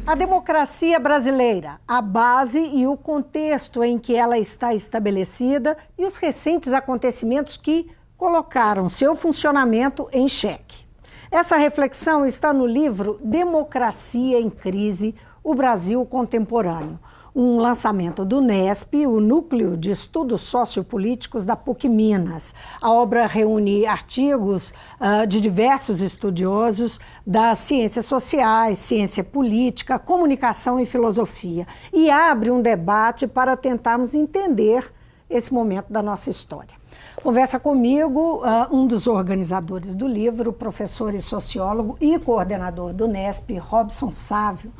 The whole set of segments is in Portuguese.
A democracia brasileira, a base e o contexto em que ela está estabelecida e os recentes acontecimentos que colocaram seu funcionamento em xeque. Essa reflexão está no livro Democracia em Crise, o Brasil Contemporâneo, um lançamento do NESP, o Núcleo de Estudos Sociopolíticos da PUC Minas. A obra reúne artigos de diversos estudiosos das ciências sociais, ciência política, comunicação e filosofia, e abre um debate para tentarmos entender esse momento da nossa história. Conversa comigo um dos organizadores do livro, professor e sociólogo e coordenador do NESP, Robson Sávio.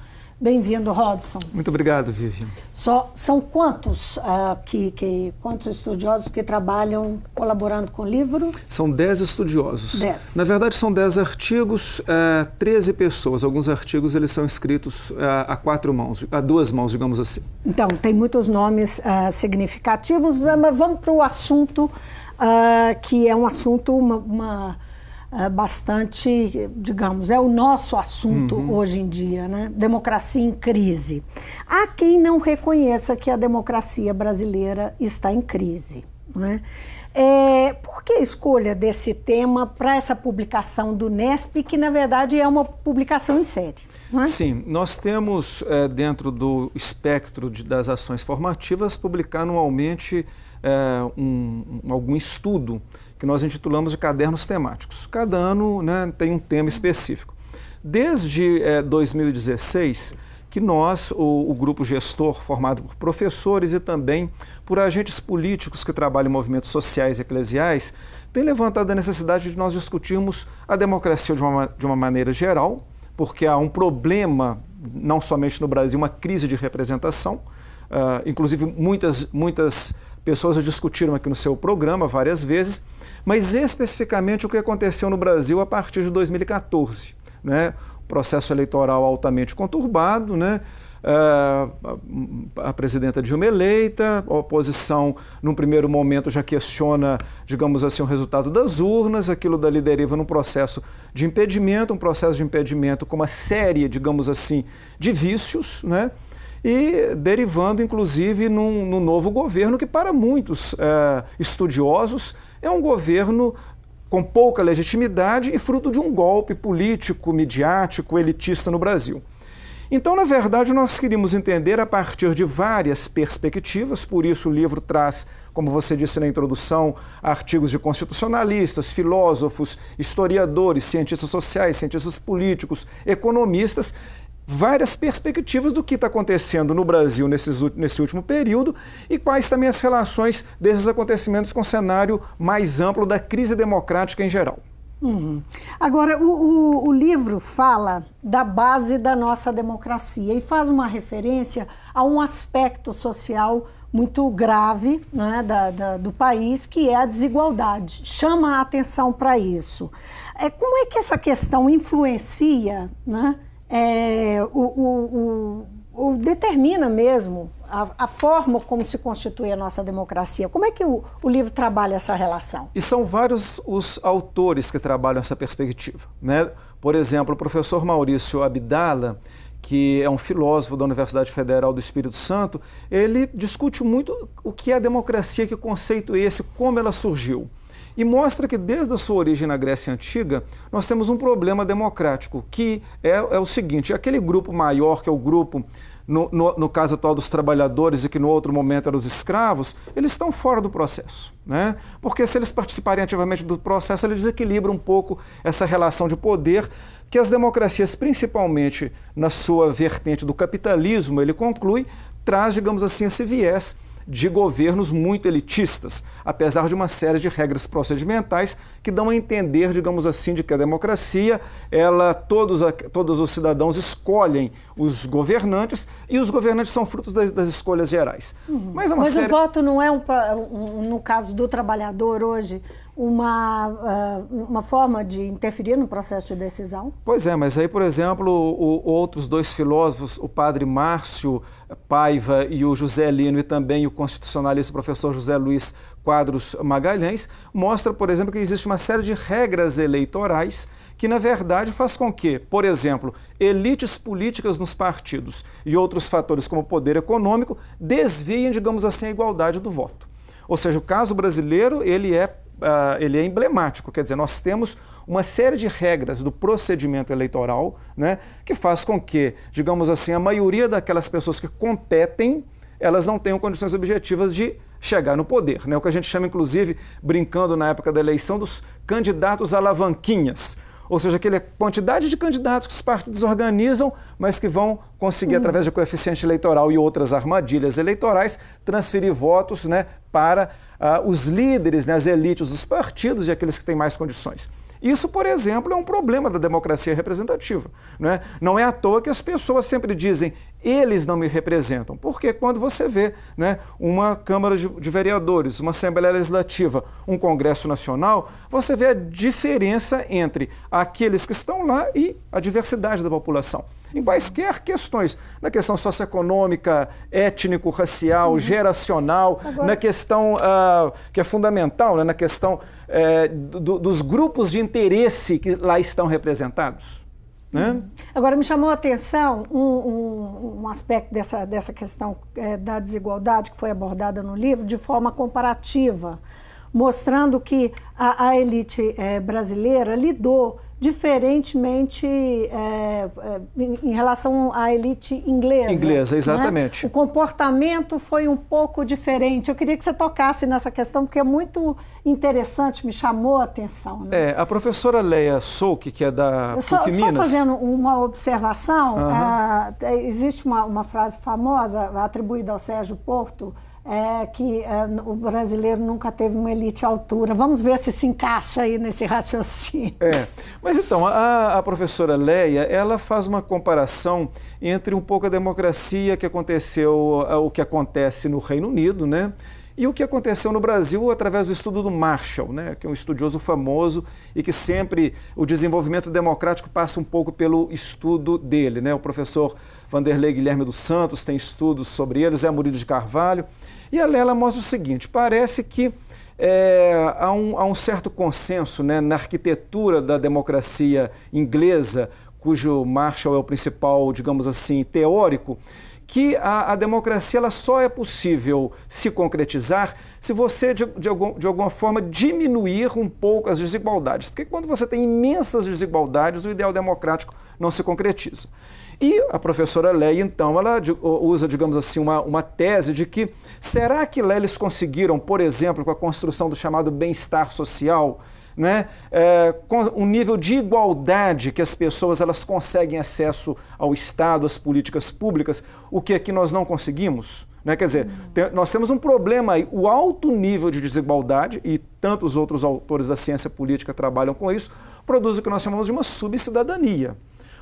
Bem-vindo, Robson. Muito obrigado, Vivi. São quantos quantos estudiosos que trabalham colaborando com o livro? São 10 estudiosos. 10. Na verdade, são 10 artigos, 13 pessoas. Alguns artigos eles são escritos a duas mãos, digamos assim. Então, tem muitos nomes significativos, mas vamos para o assunto, que é um assunto bastante, digamos, é o nosso assunto hoje em dia, né? Democracia em crise. Há quem não reconheça que a democracia brasileira está em crise, né? Por que a escolha desse tema para essa publicação do NESP, que na verdade é uma publicação em série? Não é? Sim, nós temos dentro do espectro das ações formativas publicar anualmente algum estudo que nós intitulamos de cadernos temáticos. Cada ano, né, tem um tema específico. Desde 2016, que nós, o grupo gestor, formado por professores e também por agentes políticos que trabalham em movimentos sociais e eclesiais, tem levantado a necessidade de nós discutirmos a democracia de uma maneira geral, porque há um problema, não somente no Brasil, uma crise de representação, inclusive muitas pessoas já discutiram aqui no seu programa várias vezes, mas especificamente o que aconteceu no Brasil a partir de 2014, né? Processo eleitoral altamente conturbado, né? A presidenta Dilma eleita, a oposição num primeiro momento já questiona, digamos assim, o resultado das urnas, aquilo dali deriva num processo de impedimento, com uma série, digamos assim, de vícios, né? E derivando, inclusive, num novo governo que, para muitos estudiosos, é um governo com pouca legitimidade e fruto de um golpe político, midiático, elitista no Brasil. Então, na verdade, nós queríamos entender a partir de várias perspectivas, por isso o livro traz, como você disse na introdução, artigos de constitucionalistas, filósofos, historiadores, cientistas sociais, cientistas políticos, economistas, várias perspectivas do que está acontecendo no Brasil nesse último período e quais também as relações desses acontecimentos com o cenário mais amplo da crise democrática em geral. Agora, o livro fala da base da nossa democracia e faz uma referência a um aspecto social muito grave, né, do país, que é a desigualdade. Chama a atenção para isso. Como é que essa questão influencia, né, determina mesmo a forma como se constitui a nossa democracia? Como é que o livro trabalha essa relação? E são vários os autores que trabalham essa perspectiva, né? Por exemplo, o professor Maurício Abdala, que é um filósofo da Universidade Federal do Espírito Santo, ele discute muito o que é a democracia, que conceito é esse, como ela surgiu. E mostra que desde a sua origem na Grécia Antiga, nós temos um problema democrático, que é o seguinte: aquele grupo maior, que é o grupo, no caso atual dos trabalhadores e que no outro momento eram os escravos, eles estão fora do processo, né? Porque se eles participarem ativamente do processo, ele desequilibra um pouco essa relação de poder que as democracias, principalmente na sua vertente do capitalismo, ele conclui, traz, digamos assim, esse viés de governos muito elitistas, apesar de uma série de regras procedimentais que dão a entender, digamos assim, de que a democracia, todos os cidadãos escolhem os governantes e os governantes são frutos das escolhas gerais. Mas o voto não é, no caso do trabalhador hoje, uma forma de interferir no processo de decisão? Pois é, mas aí, por exemplo, outros dois filósofos, o padre Márcio Paiva e o José Lino, e também o constitucionalista professor José Luiz Quadros Magalhães, mostra, por exemplo, que existe uma série de regras eleitorais que, na verdade, faz com que, por exemplo, elites políticas nos partidos e outros fatores como o poder econômico desviem, digamos assim, a igualdade do voto. Ou seja, o caso brasileiro, ele é emblemático, quer dizer, nós temos uma série de regras do procedimento eleitoral, né, que faz com que, digamos assim, a maioria daquelas pessoas que competem, elas não tenham condições objetivas de chegar no poder, né, o que a gente chama, inclusive, brincando na época da eleição, dos candidatos alavanquinhas. Ou seja, aquela quantidade de candidatos que os partidos organizam, mas que vão conseguir, através de coeficiente eleitoral e outras armadilhas eleitorais, transferir votos, né, para os líderes, né, as elites dos partidos e aqueles que têm mais condições. Isso, por exemplo, é um problema da democracia representativa, né? Não é à toa que as pessoas sempre dizem, eles não me representam, porque quando você vê, né, uma Câmara de Vereadores, uma Assembleia Legislativa, um Congresso Nacional, você vê a diferença entre aqueles que estão lá e a diversidade da população. Em quaisquer questões, na questão socioeconômica, étnico-racial, geracional, na questão que é fundamental, né, na questão dos grupos de interesse que lá estão representados. Né? Agora, me chamou a atenção um aspecto dessa questão da desigualdade que foi abordada no livro de forma comparativa, mostrando que a elite brasileira lidou diferentemente em relação à elite inglesa. Inglesa, exatamente. Né? O comportamento foi um pouco diferente. Eu queria que você tocasse nessa questão, porque é muito interessante, me chamou a atenção. Né? A professora Leia Souck, que é da PUC Minas... Só fazendo uma observação, existe uma frase famosa atribuída ao Sérgio Porto, que o brasileiro nunca teve uma elite à altura. Vamos ver se encaixa aí nesse raciocínio. Mas então, a professora Leia, ela faz uma comparação entre um pouco a democracia que aconteceu, o que acontece no Reino Unido, né? E o que aconteceu no Brasil através do estudo do Marshall, né, que é um estudioso famoso e que sempre o desenvolvimento democrático passa um pouco pelo estudo dele. Né? O professor Vanderlei Guilherme dos Santos tem estudos sobre ele, Zé Murilo de Carvalho. E a Lela mostra o seguinte, parece que há um certo consenso, né, na arquitetura da democracia inglesa, cujo Marshall é o principal, digamos assim, teórico, que a democracia ela só é possível se concretizar se você, de alguma forma, diminuir um pouco as desigualdades. Porque quando você tem imensas desigualdades, o ideal democrático não se concretiza. E a professora Leia, então, ela usa, digamos assim, uma tese de que será que lá eles conseguiram, por exemplo, com a construção do chamado bem-estar social, né, com um nível de igualdade que as pessoas elas conseguem acesso ao Estado, às políticas públicas, o que aqui nós não conseguimos? Né? Quer dizer, nós temos um problema aí, o alto nível de desigualdade, e tantos outros autores da ciência política trabalham com isso, produz o que nós chamamos de uma subcidadania.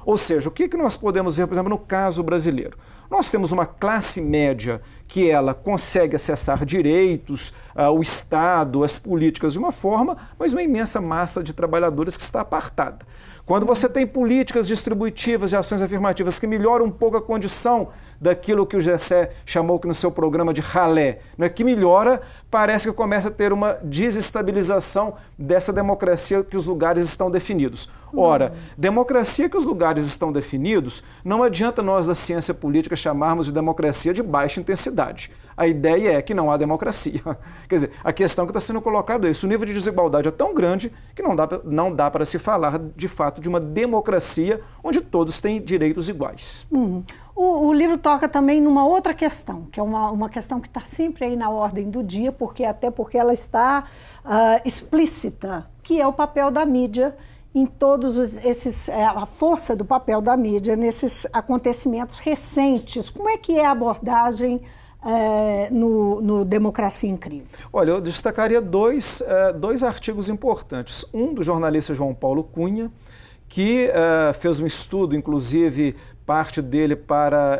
Ou seja, o que nós podemos ver, por exemplo, no caso brasileiro? Nós temos uma classe média que ela consegue acessar direitos, o Estado, as políticas de uma forma, mas uma imensa massa de trabalhadores que está apartada. Quando você tem políticas distributivas de ações afirmativas que melhoram um pouco a condição daquilo que o Gessé chamou que no seu programa de ralé, né, que melhora, parece que começa a ter uma desestabilização dessa democracia que os lugares estão definidos. Ora, democracia que os lugares estão definidos, não adianta nós da ciência política chamarmos de democracia de baixa intensidade. A ideia é que não há democracia. Quer dizer, a questão que está sendo colocada é isso. O nível de desigualdade é tão grande que não dá para se falar, de fato, de uma democracia onde todos têm direitos iguais. O livro toca também numa outra questão, que é uma questão que está sempre aí na ordem do dia, até porque ela está explícita, que é o papel da mídia em todos esses, a força do papel da mídia nesses acontecimentos recentes. Como é que é a abordagem no Democracia em Crise? Olha, eu destacaria dois artigos importantes. Um do jornalista João Paulo Cunha, que fez um estudo, inclusive parte dele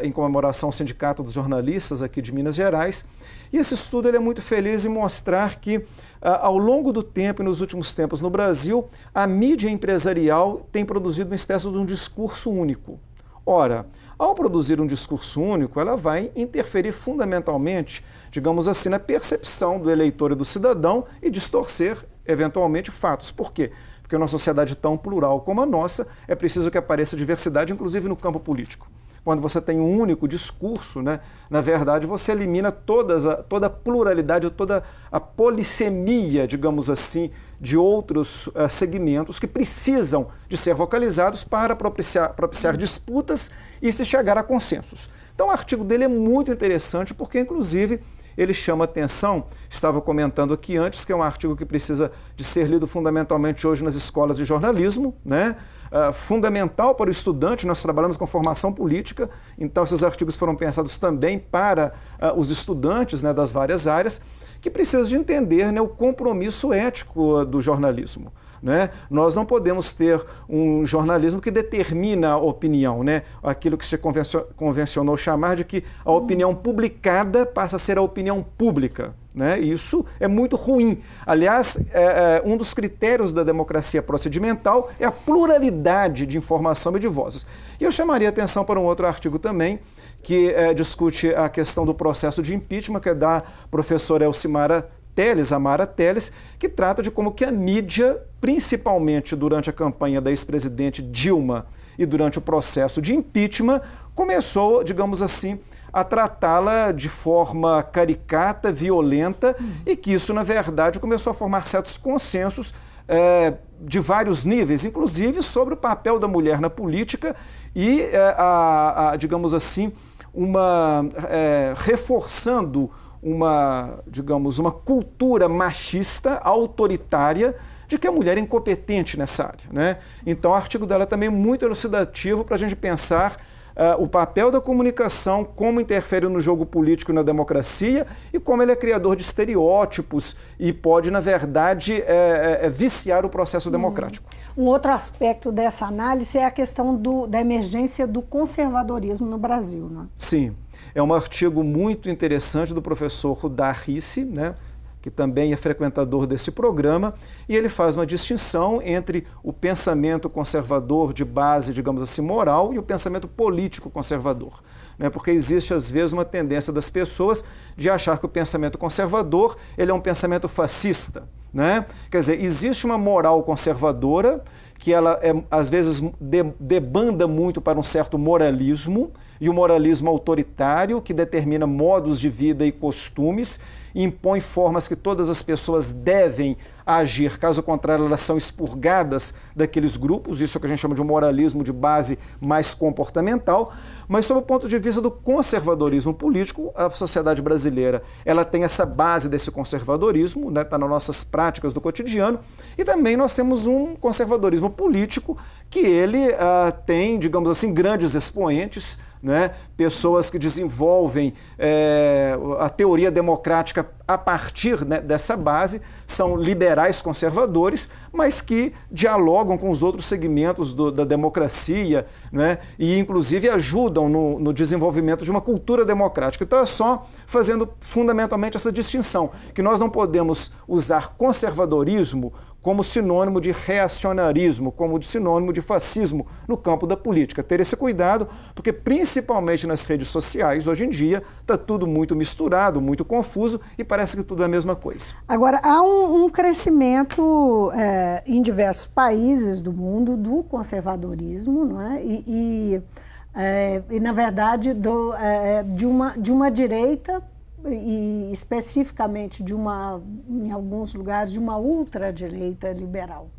em comemoração ao Sindicato dos Jornalistas aqui de Minas Gerais. E esse estudo ele é muito feliz em mostrar que, ao longo do tempo e nos últimos tempos no Brasil, a mídia empresarial tem produzido uma espécie de um discurso único. Ora, ao produzir um discurso único, ela vai interferir fundamentalmente, digamos assim, na percepção do eleitor e do cidadão e distorcer, eventualmente, fatos. Por quê? Porque numa sociedade tão plural como a nossa, é preciso que apareça diversidade, inclusive no campo político. Quando você tem um único discurso, né, na verdade, você elimina toda a pluralidade, toda a polissemia, digamos assim, de outros segmentos que precisam de ser vocalizados para propiciar disputas e se chegar a consensos. Então, o artigo dele é muito interessante porque, inclusive, ele chama atenção, estava comentando aqui antes, que é um artigo que precisa de ser lido fundamentalmente hoje nas escolas de jornalismo, né? Fundamental para o estudante, nós trabalhamos com formação política, então esses artigos foram pensados também para os estudantes, né, das várias áreas, que precisam de entender, né, o compromisso ético do jornalismo. Né? Nós não podemos ter um jornalismo que determina a opinião, né? Aquilo que se convencionou chamar de que a opinião publicada passa a ser a opinião pública. Né? Isso é muito ruim. Aliás, um dos critérios da democracia procedimental é a pluralidade de informação e de vozes. E eu chamaria atenção para um outro artigo também, que discute a questão do processo de impeachment, que é da professora Amara Telles, que trata de como que a mídia, principalmente durante a campanha da ex-presidente Dilma e durante o processo de impeachment, começou, digamos assim, a tratá-la de forma caricata, violenta, e que isso, na verdade, começou a formar certos consensos de vários níveis, inclusive sobre o papel da mulher na política e, digamos assim, reforçando digamos, uma cultura machista, autoritária, de que a mulher é incompetente nessa área. Né? Então, o artigo dela é também muito elucidativo para a gente pensar o papel da comunicação, como interfere no jogo político e na democracia, e como ele é criador de estereótipos e pode, na verdade, viciar o processo democrático. Um outro aspecto dessa análise é a questão da emergência do conservadorismo no Brasil. Né? Sim, é um artigo muito interessante do professor Rudar Rissi, né, que também é frequentador desse programa, e ele faz uma distinção entre o pensamento conservador de base, digamos assim, moral, e o pensamento político conservador. Né? Porque existe, às vezes, uma tendência das pessoas de achar que o pensamento conservador ele é um pensamento fascista. Né? Quer dizer, existe uma moral conservadora que ela, às vezes, debanda muito para um certo moralismo, e o moralismo autoritário, que determina modos de vida e costumes, e impõe formas que todas as pessoas devem agir, caso contrário elas são expurgadas daqueles grupos, isso é o que a gente chama de um moralismo de base mais comportamental, mas sob o ponto de vista do conservadorismo político, a sociedade brasileira ela tem essa base desse conservadorismo, né, está nas nossas práticas do cotidiano, e também nós temos um conservadorismo político que ele tem, digamos assim, grandes expoentes, né? Pessoas que desenvolvem a teoria democrática a partir, né, dessa base, são liberais conservadores, mas que dialogam com os outros segmentos da democracia, né, e inclusive ajudam no desenvolvimento de uma cultura democrática. Então é só fazendo fundamentalmente essa distinção, que nós não podemos usar conservadorismo como sinônimo de reacionarismo, como sinônimo de fascismo no campo da política. Ter esse cuidado, porque principalmente nas redes sociais, hoje em dia, está tudo muito misturado, muito confuso e parece que tudo é a mesma coisa. Agora, há um crescimento em diversos países do mundo do conservadorismo, não é? E na verdade, de uma direita, e especificamente em alguns lugares, de uma ultradireita liberal.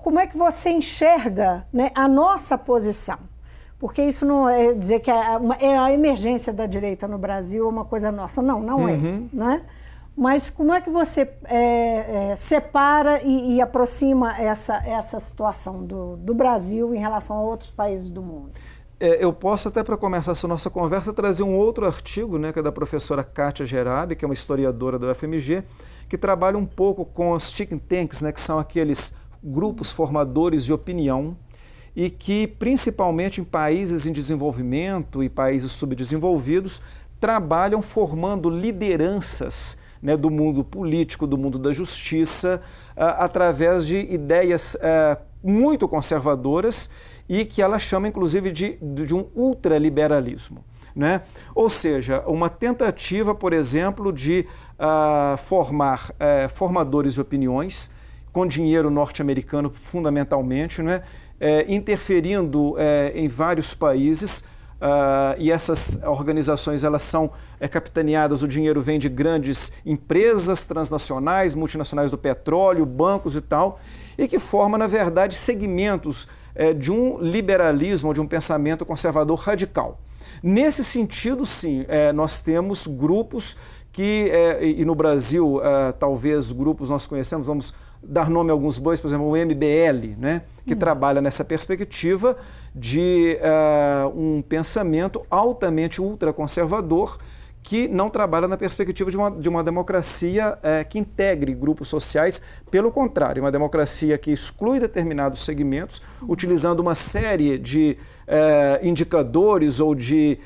Como é que você enxerga, né, a nossa posição? Porque isso não é dizer que a emergência da direita no Brasil é uma coisa nossa. Não é. Né? Mas como é que você separa e aproxima essa situação do Brasil em relação a outros países do mundo? Eu posso até, para começar essa nossa conversa, trazer um outro artigo, né, que é da professora Kátia Gerabi, que é uma historiadora da UFMG, que trabalha um pouco com os think tanks, né, que são aqueles grupos formadores de opinião e que, principalmente em países em desenvolvimento e países subdesenvolvidos, trabalham formando lideranças, né, do mundo político, do mundo da justiça, através de ideias muito conservadoras e que ela chama, inclusive, de um ultraliberalismo, né? Ou seja, uma tentativa, por exemplo, de formar formadores de opiniões com dinheiro norte-americano, fundamentalmente, né? Interferindo em vários países, e essas organizações elas são capitaneadas, o dinheiro vem de grandes empresas transnacionais, multinacionais do petróleo, bancos e tal, e que forma, na verdade, segmentos de um liberalismo, de um pensamento conservador radical. Nesse sentido, sim, nós temos grupos que, e no Brasil, talvez grupos nós conhecemos, vamos dar nome a alguns bois, por exemplo, o MBL, né, que trabalha nessa perspectiva de um pensamento altamente ultraconservador, que não trabalha na perspectiva de uma democracia que integre grupos sociais, pelo contrário, uma democracia que exclui determinados segmentos, utilizando uma série de indicadores ou de,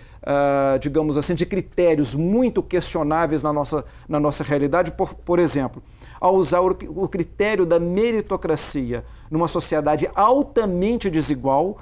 digamos assim, de critérios muito questionáveis na nossa realidade. Por exemplo, ao usar o critério da meritocracia numa sociedade altamente desigual,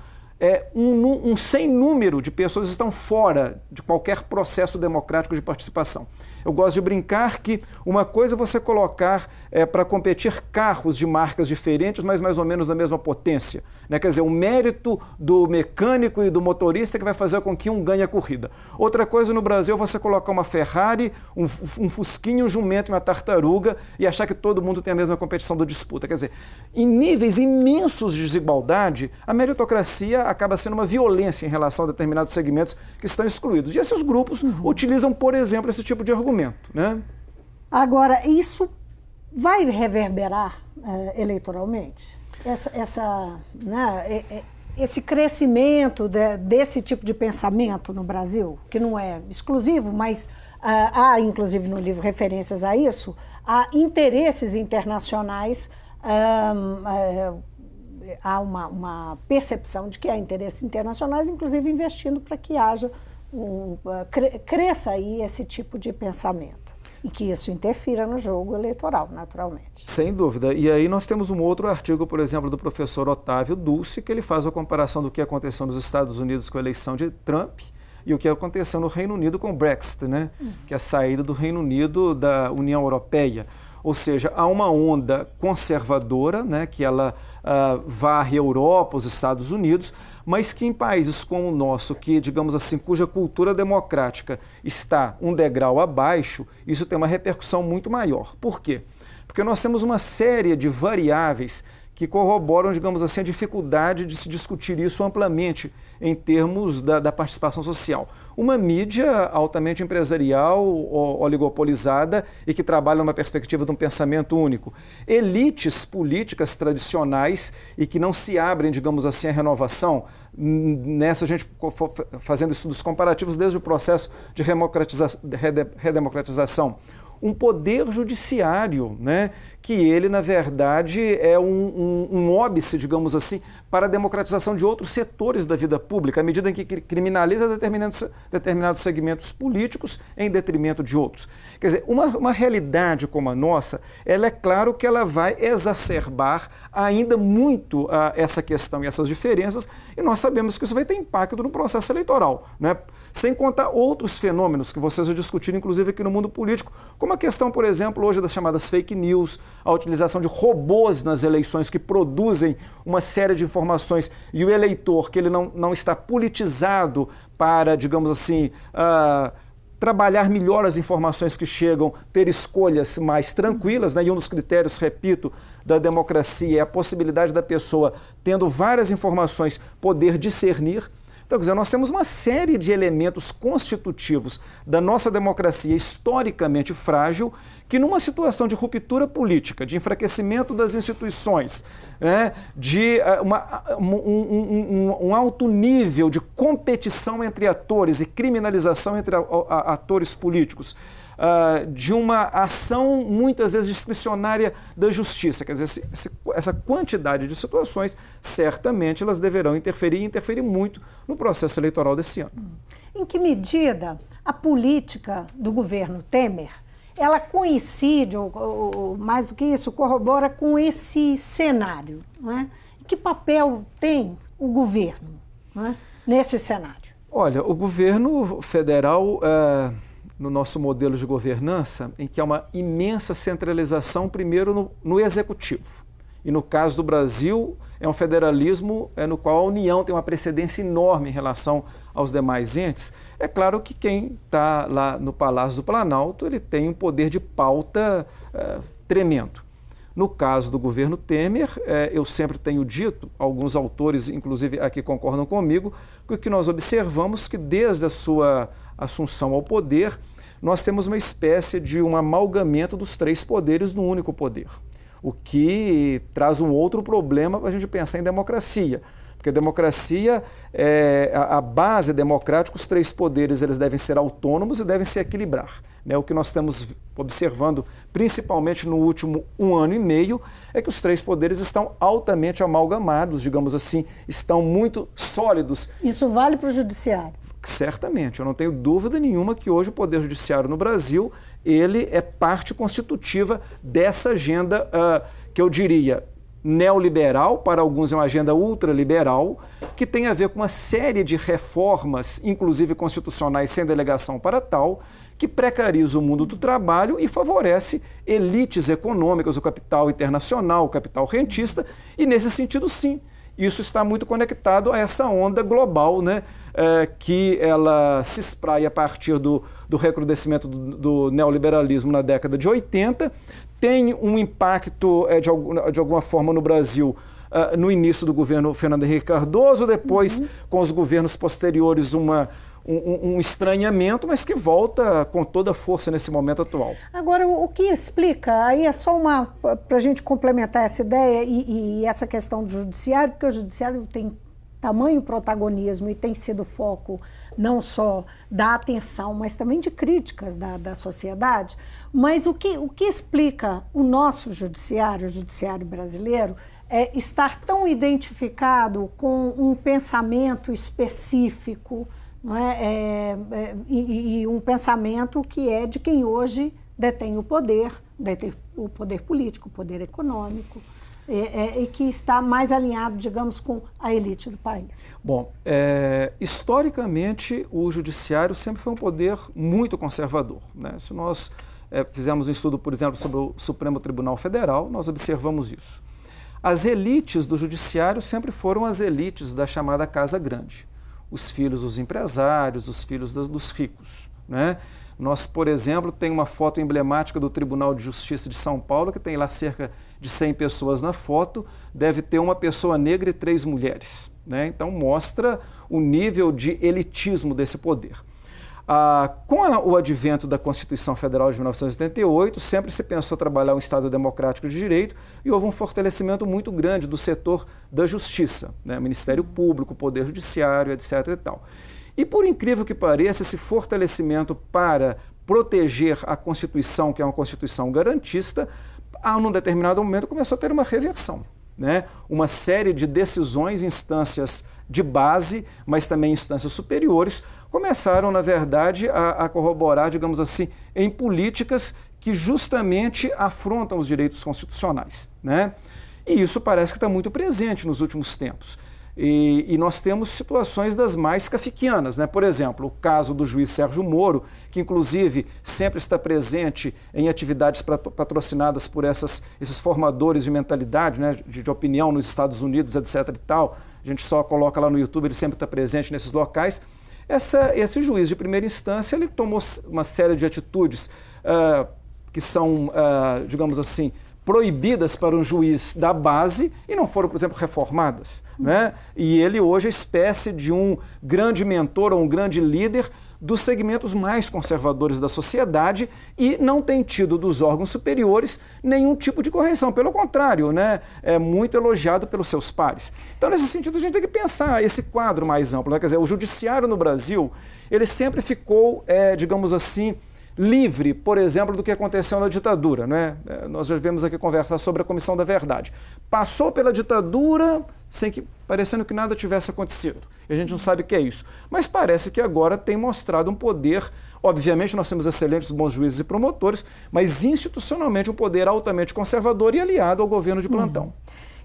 um sem número de pessoas estão fora de qualquer processo democrático de participação. Eu gosto de brincar que uma coisa é você colocar para competir carros de marcas diferentes, mas mais ou menos da mesma potência, né? Quer dizer, o mérito do mecânico e do motorista que vai fazer com que um ganhe a corrida. Outra coisa no Brasil é você colocar uma Ferrari, um Fusquinha, um jumento e uma tartaruga e achar que todo mundo tem a mesma competição da disputa. Quer dizer, em níveis imensos de desigualdade, a meritocracia acaba sendo uma violência em relação a determinados segmentos que estão excluídos. E esses grupos utilizam, por exemplo, esse tipo de argumento, né? Agora, isso vai reverberar eleitoralmente? Esse crescimento desse tipo de pensamento no Brasil, que não é exclusivo, mas há, inclusive no livro, referências a isso, há interesses internacionais, há uma percepção de que há interesses internacionais, inclusive investindo para que haja cresça aí esse tipo de pensamento. E que isso interfira no jogo eleitoral, naturalmente. Sem dúvida. E aí nós temos um outro artigo, por exemplo, do professor Otávio Dulce, que ele faz a comparação do que aconteceu nos Estados Unidos com a eleição de Trump e o que aconteceu no Reino Unido com o Brexit, né? Que é a saída do Reino Unido da União Europeia. Ou seja, há uma onda conservadora, né, que ela varre a Europa, os Estados Unidos, mas que em países como o nosso, que, digamos assim, cuja cultura democrática está um degrau abaixo, isso tem uma repercussão muito maior. Por quê? Porque nós temos uma série de variáveis que corroboram, digamos assim, a dificuldade de se discutir isso amplamente em termos da participação social. Uma mídia altamente empresarial, oligopolizada e que trabalha numa perspectiva de um pensamento único. Elites políticas tradicionais e que não se abrem, digamos assim, à renovação. Nessa a gente fazendo estudos comparativos desde o processo de redemocratização. Um poder judiciário, né, que ele, na verdade, é um óbice, digamos assim, para a democratização de outros setores da vida pública, à medida em que criminaliza determinados segmentos políticos em detrimento de outros. Quer dizer, uma realidade como a nossa, ela é claro que ela vai exacerbar ainda muito essa questão e essas diferenças, e nós sabemos que isso vai ter impacto no processo eleitoral, né? Sem contar outros fenômenos que vocês já discutiram, inclusive aqui no mundo político, como a questão, por exemplo, hoje das chamadas fake news, a utilização de robôs nas eleições que produzem uma série de informações e o eleitor, que ele não está politizado para, digamos assim, trabalhar melhor as informações que chegam, ter escolhas mais tranquilas, né? E um dos critérios, repito, da democracia é a possibilidade da pessoa, tendo várias informações, poder discernir. Então, quer dizer, nós temos uma série de elementos constitutivos da nossa democracia historicamente frágil, que numa situação de ruptura política, de enfraquecimento das instituições, né, de um alto nível de competição entre atores e criminalização entre atores políticos, de uma ação muitas vezes discricionária da justiça. Quer dizer, essa quantidade de situações, certamente elas deverão interferir e interferir muito no processo eleitoral desse ano. Em que medida a política do governo Temer, ela coincide, ou mais do que isso, corrobora com esse cenário, não é? Em que papel tem o governo, né, nesse cenário? Olha, o governo federal, no nosso modelo de governança, em que há uma imensa centralização, primeiro no executivo. E no caso do Brasil, é um federalismo no qual a União tem uma precedência enorme em relação aos demais entes. É claro que quem está lá no Palácio do Planalto, ele tem um poder de pauta tremendo. No caso do governo Temer, eu sempre tenho dito, alguns autores, inclusive aqui concordam comigo, que nós observamos que desde a sua assunção ao poder, nós temos uma espécie de um amalgamento dos três poderes num único poder. O que traz um outro problema para a gente pensar em democracia. Porque a democracia, a base democrática, os três poderes eles devem ser autônomos e devem se equilibrar. Né? O que nós estamos observando, principalmente no último 1 ano e meio, é que os três poderes estão altamente amalgamados, digamos assim, estão muito sólidos. Isso vale para o judiciário? Certamente, eu não tenho dúvida nenhuma que hoje o Poder Judiciário no Brasil, ele é parte constitutiva dessa agenda que eu diria neoliberal, para alguns é uma agenda ultraliberal, que tem a ver com uma série de reformas, inclusive constitucionais sem delegação para tal, que precariza o mundo do trabalho e favorece elites econômicas, o capital internacional, o capital rentista, e nesse sentido sim, isso está muito conectado a essa onda global, né, que ela se espraia a partir do recrudescimento do neoliberalismo na década de 80, tem um impacto de alguma forma no Brasil no início do governo Fernando Henrique Cardoso, depois com os governos posteriores um estranhamento, mas que volta com toda a força nesse momento atual. Agora, o que explica, aí é só para a gente complementar essa ideia e essa questão do judiciário, porque o judiciário tem tamanho protagonismo e tem sido foco não só da atenção, mas também de críticas da sociedade, mas o que explica o nosso judiciário, o judiciário brasileiro, é estar tão identificado com um pensamento específico, não é? E um pensamento que é de quem hoje detém o poder político, o poder econômico, e que está mais alinhado, digamos, com a elite do país. Bom, historicamente o judiciário sempre foi um poder muito conservador, né? Se nós fizermos um estudo, por exemplo, sobre o Supremo Tribunal Federal, nós observamos isso. As elites do judiciário sempre foram as elites da chamada Casa Grande. Os filhos dos empresários, os filhos dos ricos, né? Nós, por exemplo, tem uma foto emblemática do Tribunal de Justiça de São Paulo, que tem lá cerca de 100 pessoas na foto, deve ter uma pessoa negra e 3 mulheres, né? Então mostra o nível de elitismo desse poder. Com o advento da Constituição Federal de 1988, sempre se pensou trabalhar um Estado democrático de direito e houve um fortalecimento muito grande do setor da justiça, né? Ministério Público, Poder Judiciário, etc. e tal. E por incrível que pareça, esse fortalecimento para proteger a Constituição, que é uma Constituição garantista, num determinado momento começou a ter uma reversão, né? Uma série de decisões, instâncias de base, mas também instâncias superiores, começaram, na verdade, a corroborar, digamos assim, em políticas que justamente afrontam os direitos constitucionais, né? E isso parece que está muito presente nos últimos tempos. E nós temos situações das mais kafkianas, né? Por exemplo, o caso do juiz Sérgio Moro, que inclusive sempre está presente em atividades patrocinadas por esses formadores de mentalidade, né? de opinião nos Estados Unidos, etc. e tal. A gente só coloca lá no YouTube, ele sempre está presente nesses locais. Esse juiz de primeira instância, ele tomou uma série de atitudes que são, digamos assim, proibidas para um juiz da base e não foram, por exemplo, reformadas, né? E ele hoje é espécie de um grande mentor ou um grande líder dos segmentos mais conservadores da sociedade e não tem tido dos órgãos superiores nenhum tipo de correção. Pelo contrário, né? É muito elogiado pelos seus pares. Então, nesse sentido, a gente tem que pensar esse quadro mais amplo, né? Quer dizer, o judiciário no Brasil, ele sempre ficou, digamos assim, livre, por exemplo, do que aconteceu na ditadura, né? Nós já viemos aqui conversar sobre a Comissão da Verdade. Passou pela ditadura parecendo que nada tivesse acontecido. E a gente não sabe o que é isso. Mas parece que agora tem mostrado um poder, obviamente nós temos excelentes bons juízes e promotores, mas institucionalmente um poder altamente conservador e aliado ao governo de plantão.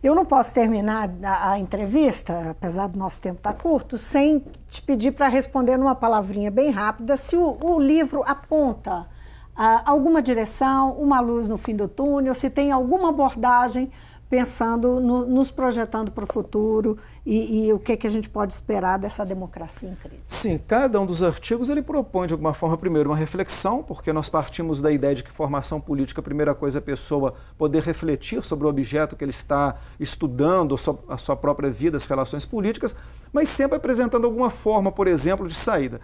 Eu não posso terminar a entrevista, apesar do nosso tempo estar curto, sem te pedir para responder numa palavrinha bem rápida se o livro aponta alguma direção, uma luz no fim do túnel, se tem alguma abordagem pensando, nos projetando para o futuro e o que a gente pode esperar dessa democracia em crise. Sim, cada um dos artigos ele propõe de alguma forma primeiro uma reflexão, porque nós partimos da ideia de que formação política, a primeira coisa é a pessoa poder refletir sobre o objeto que ele está estudando, a sua própria vida, as relações políticas, mas sempre apresentando alguma forma, por exemplo, de saída.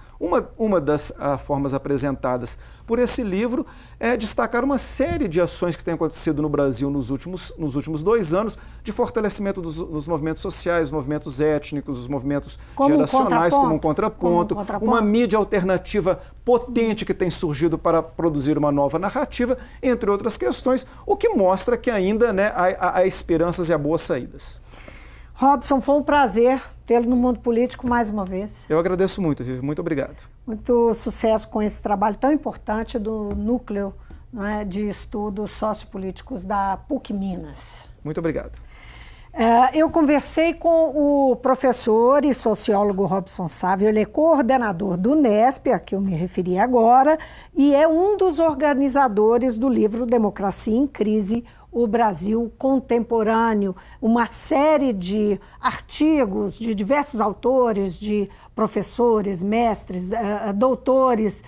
Uma das formas apresentadas por esse livro é destacar uma série de ações que têm acontecido no Brasil nos últimos 2 anos, de fortalecimento dos movimentos sociais, movimentos étnicos, os movimentos geracionais como um contraponto, uma mídia alternativa potente que tem surgido para produzir uma nova narrativa, entre outras questões, o que mostra que ainda, né, há esperanças e há boas saídas. Robson, foi um prazer tê-lo no mundo político mais uma vez. Eu agradeço muito, Vivi. Muito obrigado. Muito sucesso com esse trabalho tão importante do Núcleo, né, de Estudos Sociopolíticos da PUC Minas. Muito obrigado. Eu conversei com o professor e sociólogo Robson Sávio, ele é coordenador do Unesp, a que eu me referi agora, e é um dos organizadores do livro Democracia em Crise, o Brasil Contemporâneo, uma série de artigos de diversos autores, de professores, mestres, doutores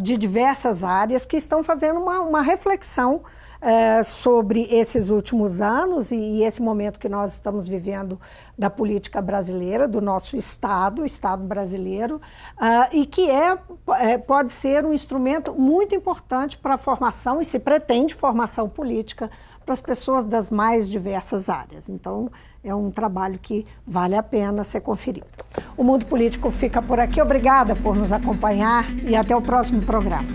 de diversas áreas que estão fazendo uma reflexão sobre esses últimos anos e esse momento que nós estamos vivendo da política brasileira, do nosso Estado, o Estado brasileiro, e que pode ser um instrumento muito importante para a formação, e se pretende formação política, para as pessoas das mais diversas áreas. Então, é um trabalho que vale a pena ser conferido. O Mundo Político fica por aqui. Obrigada por nos acompanhar e até o próximo programa.